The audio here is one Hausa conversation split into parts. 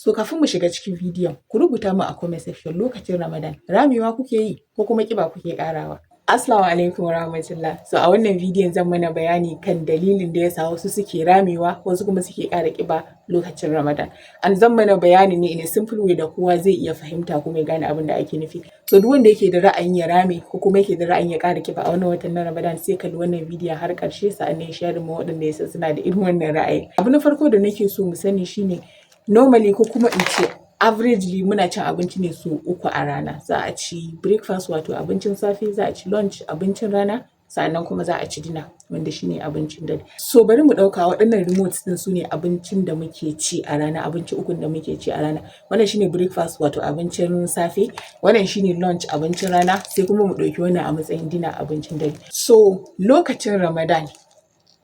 So kafin mu shiga cikin bidiyon, ku rubuta mu a comment section lokacin Ramadan ramewa kuke yi ko kuma ƙiba kuke ƙarawa? Assalamu alaikum warahmatullah. So a wannan bidiyon zan mana bayani kan dalilin da yasa wasu suke ramewa wasu kuma suke ƙara ƙiba lokacin Ramadan. An zan mana bayani ne in a simple way da kowa zai iya fahimta kuma ya gane abin da ake nufi. So duk wanda yake da ra'ayin ya rame ko kuma yake da ra'ayin ya ƙara ƙiba a wannan watan na Ramadan sai kalli wannan bidiyon har ƙarshe sa'annan ya share ma waɗanda ya san suna da irin wannan ra'ayin. Abu na farko da nake so mu sani shine normally ko kuma in ce averagely muna cin abinci ne sau uku a rana. Za a ci breakfast wato abincin safe, za a ci lunch abincin rana, sannan kuma za a ci dinner wanda shine abincin dare. So bari mu ɗauka waɗannan remotes ɗin su ne abincin da muke ci a rana, abinci ukun da muke ci a rana. Wannan shine breakfast wato abincin safe, wannan shine lunch abincin rana, sai kuma mu ɗauki wannan a matsayin dinner abincin dare. So lokacin Ramadan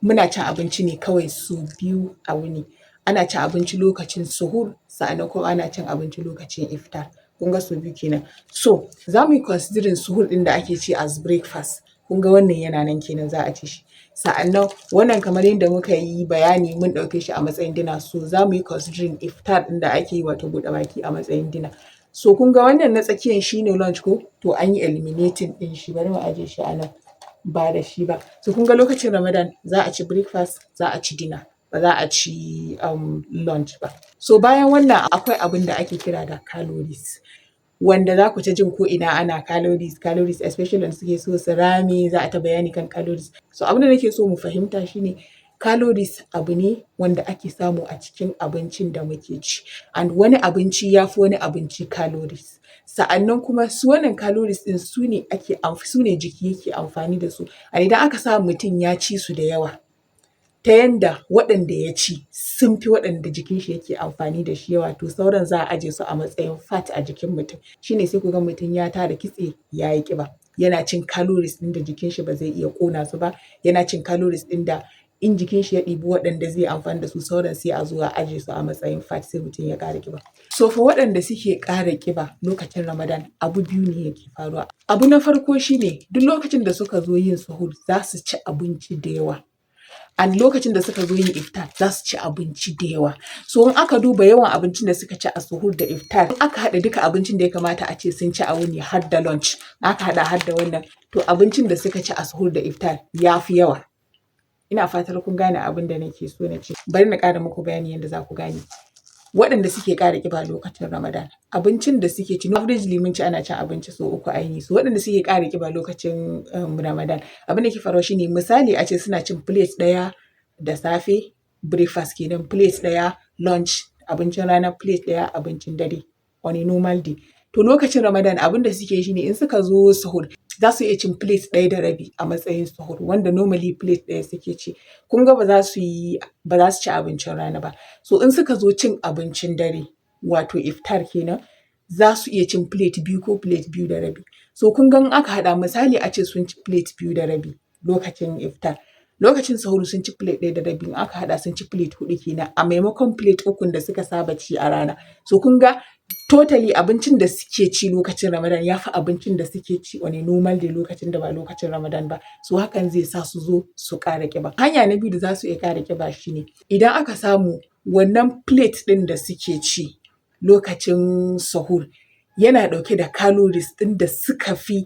muna cin abinci ne kawai sau biyu a wuni. Ana cin abinci lokacin suhur sa'annan kuma ana cin abinci lokacin iftar. Kun ga sau biyu kenan. So za mu yi considering suhur ɗin da ake ci as breakfast. Kun ga wannan yana nan kenan za a ci shi. Sa'annan wannan kamar yadda muka yi bayani mun ɗauke shi a matsayin dinner. So za mu yi considering iftar ɗin da ake yi wato buɗe baki a matsayin dinner. So kun ga wannan na tsakiyan shi ne lunch ko? To an yi eliminating ɗin shi, bari mu ajiye shi a nan ba da shi ba. So kun ga lokacin Ramadan za a ci breakfast, za a ci dinner. Ba za a ci lunch ba. So bayan wannan akwai abin da ake kira da calories wanda za ku ta jin ko ina ana calories especially wanda suke so su rame za a ta bayani kan calories. So abin da nake so mu fahimta shine calories abu ne wanda ake samu a cikin abincin da muke ci, and wani abinci ya fi wani abinci calories. Sa'annan kuma su wannan calories ɗin su ne jiki yake amfani da su. A idan aka sa mutum ya ci su da yawa ta yanda waɗanda ya ci sun fi waɗanda jikin shi yake amfani da shi yawa, to sauran za a aje su a matsayin fat a jikin mutum. Shine sai ku ga mutum ya tara kitse ya yi ƙiba. Yana cin calories ɗin da jikin shi ba zai iya ƙona su ba. Yana cin calories ɗin da in jikin shi ya ɗibi waɗanda zai amfani da su sauran sai a zo a aje su a matsayin fat sai mutum ya ƙara ƙiba. So for waɗanda suke ƙara ƙiba lokacin Ramadan abu biyu ne yake faruwa. Abu na farko shine duk lokacin da suka zo yin suhur za su ci abinci da yawa. And lokacin da suka zo yin iftar za su ci abinci da yawa. So in aka duba yawan abincin da suka ci a suhur da iftar, in aka haɗa duka abincin da ya kamata a ce sun ci a wuni har da lunch, aka haɗa har da wannan, to abincin da suka ci a suhur da iftar ya fi yawa. Ina fatar kun gane abin da nake so na ce. Bari na ƙara muku bayani yadda za ku gane. Waɗanda suke ƙara ƙiba lokacin Ramadan, abincin da suke ci, averagely mun ci ana cin abinci sau uku a yini. So waɗanda suke ƙara ƙiba lokacin Ramadan, abin da ke faruwa shine misali a ce suna cin plate ɗaya da safe breakfast kenan, plate ɗaya lunch abincin rana, plate ɗaya abincin dare on a normal day. To lokacin Ramadan abin da suke yi shine in suka zo suhur za su iya cin plate ɗaya da rabi a matsayin suhur wanda normally plate ɗaya suke ci. Kun ga ba za su ci abincin rana ba. So in suka zo cin abincin dare wato iftar kenan za su iya cin plate biyu ko plate biyu da rabi. So kun ga in aka haɗa misali a ce sun ci plate biyu da rabi lokacin iftar. Lokacin sahur sun ci plate ɗaya da rabi, in aka haɗa sun ci plate huɗu kenan a maimakon plate ukun da suka saba ci a rana. So kun ga totally abincin da suke ci lokacin Ramadan ya fi abincin da suke ci on a normal day lokacin da ba lokacin Ramadan ba. So hakan zai sa su zo su ƙara ƙiba. Hanya na biyu da za su iya ƙara ƙiba shine idan aka samu wannan plate ɗin da suke ci lokacin sahur yana ɗauke da calories ɗin da suka fi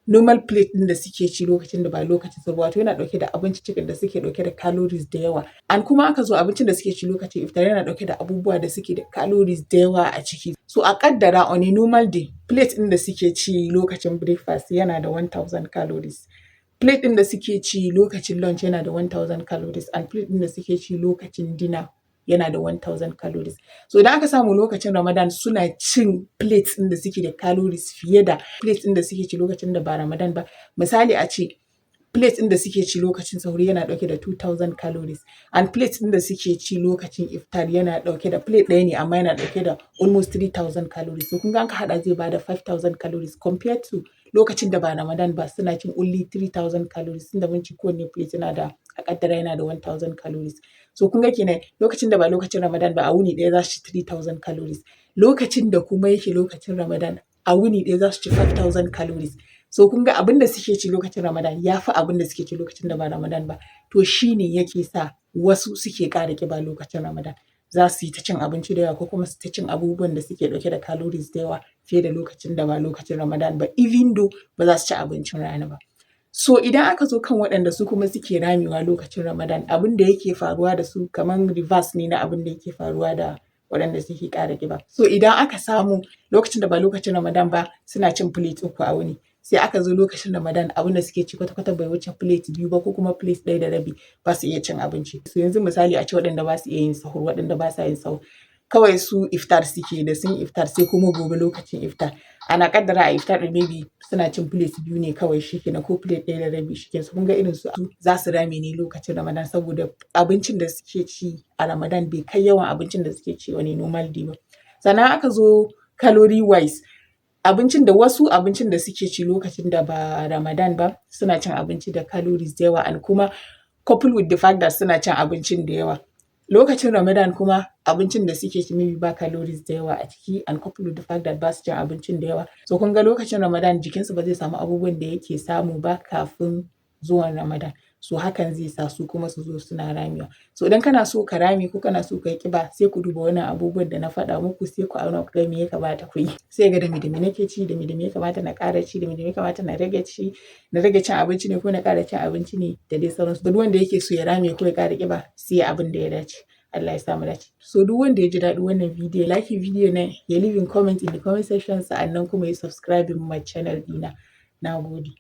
normal plate ɗin da suke ci lokacin da ba lokacin sahur, wato yana ɗauke da abinciccikan da suke ɗauke da calories da yawa. And kuma aka zo abincin da suke ci lokacin iftar yana ɗauke da abubuwa da suke da calories da yawa a ciki. So a ƙaddara on a normal day plate ɗin da suke ci lokacin breakfast yana da 1000 calories. Plate ɗin da suke ci lokacin lunch yana da 1000 calories, and plate ɗin da suke ci lokacin dinner yana da 1000 calories. So idan aka samu lokacin Ramadan suna cin plates ɗin da suke da calories fiye da plates ɗin da suke ci lokacin da ba Ramadan ba. Misali a ce plate ɗin da suke ci lokacin sahur yana ɗauke da 2000 calories, and plate ɗin da suke ci lokacin iftar yana ɗauke da plate ɗaya ne amma yana ɗauke da almost 3000 calories. So kun ga aka haɗa zai bada 5000 calories compared to lokacin da ba Ramadan ba suna cin only 3000 calories, tunda mun ci kowanne plate yana da a ƙaddara yana da 1000 calories. So kun ga kenan lokacin da ba lokacin Ramadan ba a wuni ɗaya za su ci 3000 calories. Lokacin da kuma yake lokacin Ramadan a wuni ɗaya za su ci 5000 calories. So kun ga abin da suke ci lokacin Ramadan ya fi abin da suke ci lokacin da ba Ramadan ba. To shi ne yake sa wasu suke ƙara ƙiba lokacin Ramadan. za su yi ta cin abinci da yawa ko kuma su ta cin abubuwan da suke ɗauke da calories da yawa fiye da lokacin da ba lokacin Ramadan ba, even though ba za su ci abincin rana ba. So idan aka zo kan waɗanda su kuma suke ramewa lokacin Ramadan, abin da yake faruwa da su kamar reverse ne na abin da yake faruwa da waɗanda suke ƙara ƙiba. So idan aka samu lokacin da ba lokacin Ramadan ba suna cin plate 3 a wuni, sai aka zo lokacin Ramadan abin da suke ci kwata-kwata bai wuce plate 2 ba ko kuma plate 1.5 ba su iya cin abinci. So yanzu misali a ce waɗanda ba su iya yin sahur, waɗanda ba sa yin sahur, kawai su iftar suke, da sun iftar sai kuma gobe lokacin iftar. Ana kaddara a iftar ɗin maybe suna cin plate 2 ne kawai shikenan ko plate 1.5 shikenan. So kun ga irin su za su rame ne lokacin Ramadan saboda abincin da suke ci a Ramadan bai kai yawan abincin da suke ci wani normal day ba. Sannan aka zo calorie wise, abincin da suke ci lokacin da ba Ramadan ba suna cin abinci da calories da yawa, and kuma coupled with the fact that suna cin abincin da yawa. Lokacin Ramadan kuma abincin da suke ci maybe ba calories da yawa a ciki, and coupled with the fact that ba su cin abincin da yawa. So kun ga lokacin Ramadan jikinsu ba zai samu abubuwan da yake samu ba kafin zuwan Ramadan. So hakan zai sa su kuma su zo suna ramewa. So idan kana so ka rame ko kana so ka yi ƙiba sai ku duba wannan abubuwan da na faɗa muku, sai ku auna ku ga me ya kamata ku yi. Sai ga da me nake ci, da me ya kamata na ƙara ci, da me ya kamata na rage ci, na rage cin abinci ne ko na ƙara cin abinci ne da dai sauransu. Duk wanda yake so ya rame ko ya ƙara ƙiba sai ya abin da ya dace. Allah ya sa mu dace. So duk wanda ya ji daɗin wannan bidiyo, like bidiyo nan, ya leaving comment in the comment section, sa'annan kuma ya subscribe ma channel ɗina. Na gode.